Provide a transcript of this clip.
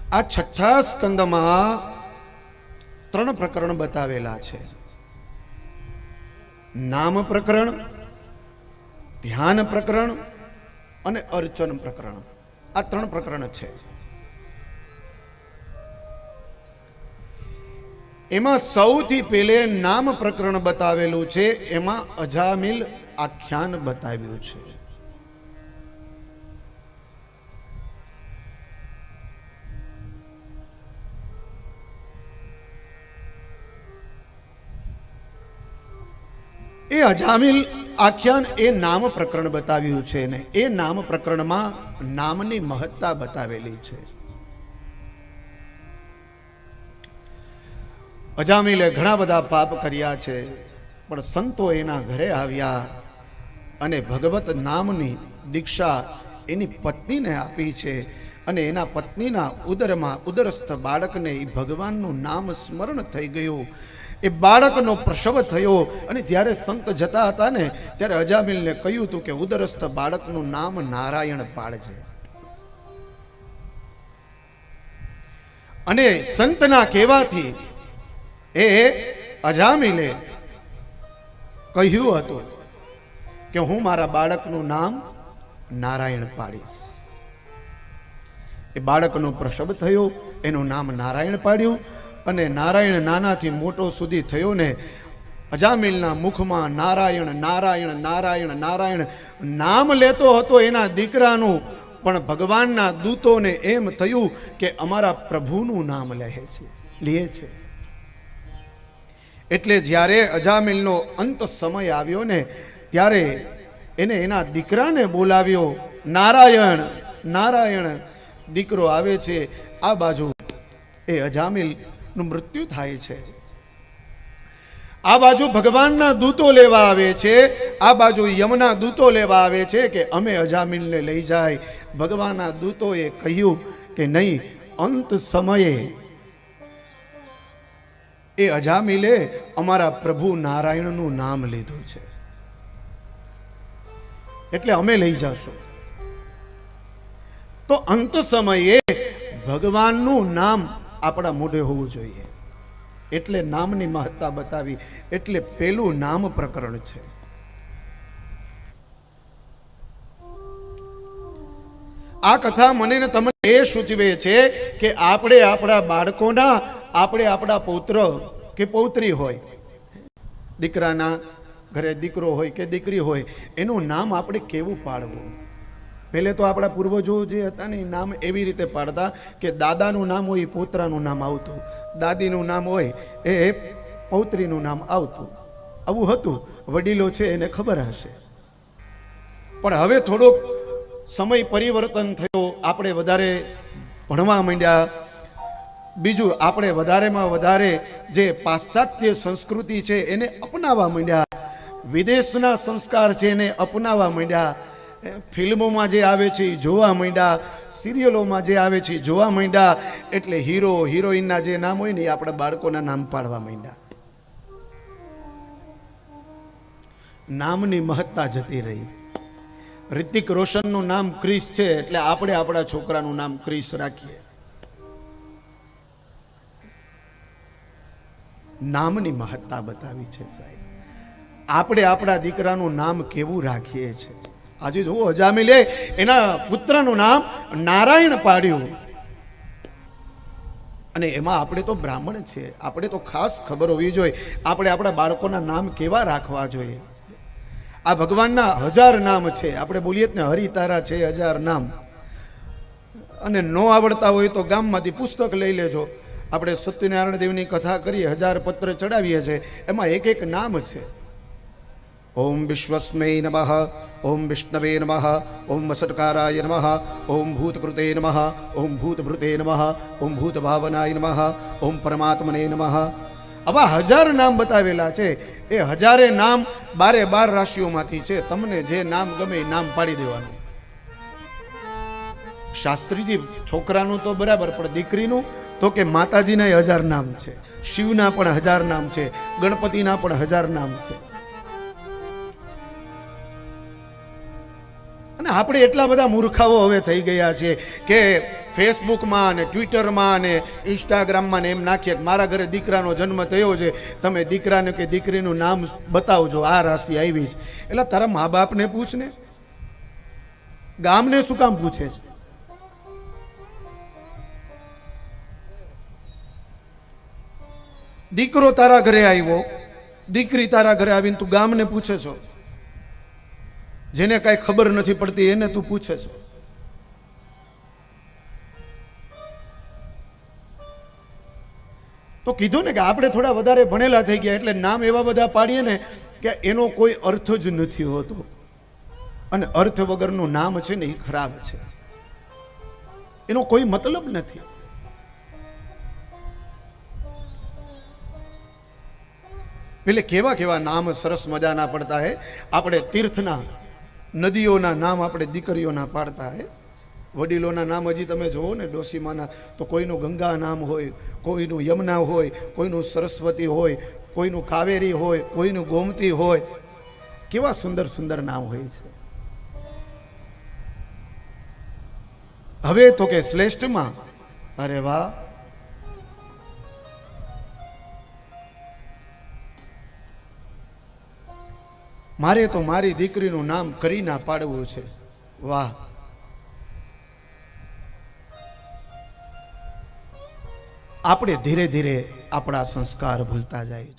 આ છઠ્ઠા સ્કંદમાં 3 પ્રકરણ બતાવેલા છે. નામ પ્રકરણ, ધ્યાન પ્રકરણ અને અર્ચન પ્રકરણ. આ 3 પ્રકરણ છે. એમાં સૌથી પહેલે નામ પ્રકરણ બતાવેલું છે. એમાં અજામિલ આખ્યાન બતાવ્યું છે. એ અજામિલ આખ્યાન એ નામ પ્રકરણ બતાવ્યું છે ને એ નામ પ્રકરણમાં નામની મહત્તા બતાવેલી છે. અજામિલે ઘણા બધા પાપ કર્યા છે, પણ સંતો એના ઘરે આવ્યા અને ભગવત નામની દીક્ષા એની પત્નીને આપી છે. અને એના પત્નીના ઉદરમાં ઉદરસ્થ બાળકને એ ભગવાનનું નામ સ્મરણ થઈ ગયું. એ બાળકનો પ્રસવ થયો અને જ્યારે સંત જતા હતા ને ત્યારે અજામિલને કહ્યું હતું કે ઉદરસ્થ બાળકનું નામ નારાયણ પાડજે. અને સંતના કહેવાથી એ અજામિલે કહ્યું હતું કે હું મારા બાળકનું નામ નારાયણ પાડીશ. એ બાળકનો પ્રસવ થયો, એનું નામ નારાયણ પાડ્યું. અને નારાયણ નાનાથી મોટો સુધી થયો ને અજામિલના મુખમાં નારાયણ નારાયણ નારાયણ નારાયણ નામ લેતો હતો એના દીકરાનું. પણ ભગવાનના દૂતોને એમ થયું કે અમારા પ્રભુનું નામ લે છે. એટલે જ્યારે અજામિલનો અંત સમય આવ્યો ને ત્યારે એને એના દીકરાને બોલાવ્યો. નારાયણ નારાયણ દીકરો આવે છે. આ બાજુ એ અજામિલ નું મૃત્યુ થાય છે. આ બાજુ ભગવાનના દૂતો લેવા આવે છે, આ બાજુ યમના દૂતો લેવા આવે છે કે અમે અજામિલને લઈ જાય. ભગવાનના દૂતોએ કહ્યું કે નહીં, અંત સમયે એ અજામિલે અમારા પ્રભુ નારાયણનું નામ લીધું છે, એટલે અમે લઈ જશું. તો અંત સમયે ભગવાનનું નામ આપણા મોઢે હોવું જોઈએ. એટલે નામની મહત્તા બતાવી. એટલે પેલું નામ પ્રકરણ છે. આ કથા મને ને તમને એ સૂચવે છે કે આપણે આપણા બાળકોના, આપણે આપણા પૌત્ર કે પૌત્રી હોય, દીકરાના ઘરે દીકરો હોય કે દીકરી હોય, એનું નામ આપણે કેવું પાડવું. પહેલે તો આપણા પૂર્વજો જે હતા ને નામ એવી રીતે પાડતા કે દાદાનું નામ હોય એ પોતરાનું નામ આવતું, દાદીનું નામ હોય એ પૌત્રીનું નામ આવતું. આવું હતું. વડીલો છે એને ખબર હશે. પણ હવે થોડોક સમય પરિવર્તન થયો, આપણે વધારે ભણવા માંડ્યા. બીજું, આપણે વધારેમાં વધારે જે પાશ્ચાત્ય સંસ્કૃતિ છે એને અપનાવવા માંડ્યા, વિદેશના સંસ્કાર છે એને અપનાવવા માંડ્યા. ફિલ્મોમાં જે આવે છે એ જોવા માંડ્યા, સિરિયલોમાં જે આવે છે એ જોવા માંડ્યા. એટલે હીરો હિરોઈનના જે નામ હોય ને એ આપણા બાળકોના નામ પાડવા માંડ્યા. નામની મહત્તા જતી રહી. રિતિક રોશનનું નામ ક્રિસ છે એટલે આપણે આપણા છોકરાનું નામ ક્રિસ રાખીએ. નામની મહત્તા બતાવી છે સાહેબ. આપણે આપણા દીકરાનું નામ કેવું રાખીએ છીએ. આજે જુઓ, અજામિલે એના પુત્રનું નામ નારાયણ પાડ્યું. અને એમાં આપણે તો બ્રાહ્મણ છીએ, આપણે તો ખાસ ખબર હોવી જોઈએ આપણે આપણા બાળકોના નામ કેવા રાખવા જોઈએ. આ ભગવાનના 1000 નામ છે. આપણે બોલીએ ને હરિ તારા છે 1000 નામ. અને ન આવડતા હોય તો ગામમાંથી પુસ્તક લઈ લેજો. આપણે સત્યનારાયણ દેવની કથા કરીએ, 1000 પત્ર ચડાવીએ છીએ, એમાં એક એક નામ છે. ઓમ વિશ્વસ્મૈ નમઃ, ઓમ વિષ્ણવે નમઃ, ઓમ વસટકારાય નમઃ, ઓમ ભૂતકૃતે નમઃ, ઓમ ભૂતભૃતે નમઃ, ઓમ ભૂતભાવનાય નમઃ, ઓમ પરમાત્મને નમઃ. આવા 1000 નામ બતાવેલા છે. એ 1000 નામ 12 રાશિઓમાંથી છે. તમને જે નામ ગમે એ નામ પાડી દેવાનું. શાસ્ત્રીજી છોકરાનું તો બરાબર, પણ દીકરીનું તો કે માતાજીના 1000 નામ છે, શિવના પણ 1000 નામ છે, ગણપતિના પણ 1000 નામ છે. અને આપણે એટલા બધા મૂર્ખાઓ હવે થઈ ગયા છે કે ફેસબુકમાં અને ટ્વિટરમાં અને ઇન્સ્ટાગ્રામમાં ને એમ નાખીએ કે મારા ઘરે દીકરાનો જન્મ થયો છે, તમે દીકરાને કે દીકરીનું નામ બતાવજો, આ રાશિ આવી છે. એટલે તારા મા બાપને પૂછ ને, ગામને શું કામ પૂછે છે? દીકરો તારા ઘરે આવ્યો, દીકરી તારા ઘરે આવીને તું ગામને પૂછે છો? જેને કાંઈ ખબર નથી પડતી એને તું પૂછે છો? તો કીધું ને કે આપણે થોડા વધારે ભણેલા થઈ ગયા એટલે નામ એવા બધા પાડીએ ને કે એનો કોઈ અર્થ જ નથી હોતો, અને અર્થ વગરનું નામ છે ને એ ખરાબ છે, એનો કોઈ મતલબ નથી. એટલે કેવા કેવા નામ સરસ મજાના પડતા હે. આપણે તીર્થના, નદીઓના નામ આપણે દીકરીઓના પાડતા હે. વડીલોના નામ હજી તમે જોવો ને ડોસીમાના, તો કોઈનું ગંગા નામ હોય, કોઈનું યમુના હોય, કોઈનું સરસ્વતી હોય, કોઈનું કાવેરી હોય, કોઈનું ગોમતી હોય. કેવા સુંદર સુંદર નામ હોય છે. હવે તો કે શ્રેષ્ઠમાં, અરે વાહ, મારે તો મારી દીકરીનું નામ કરીના પાડવું છે. વાહ, આપણે ધીરે ધીરે આપણા સંસ્કાર ભૂલતા જાય છે.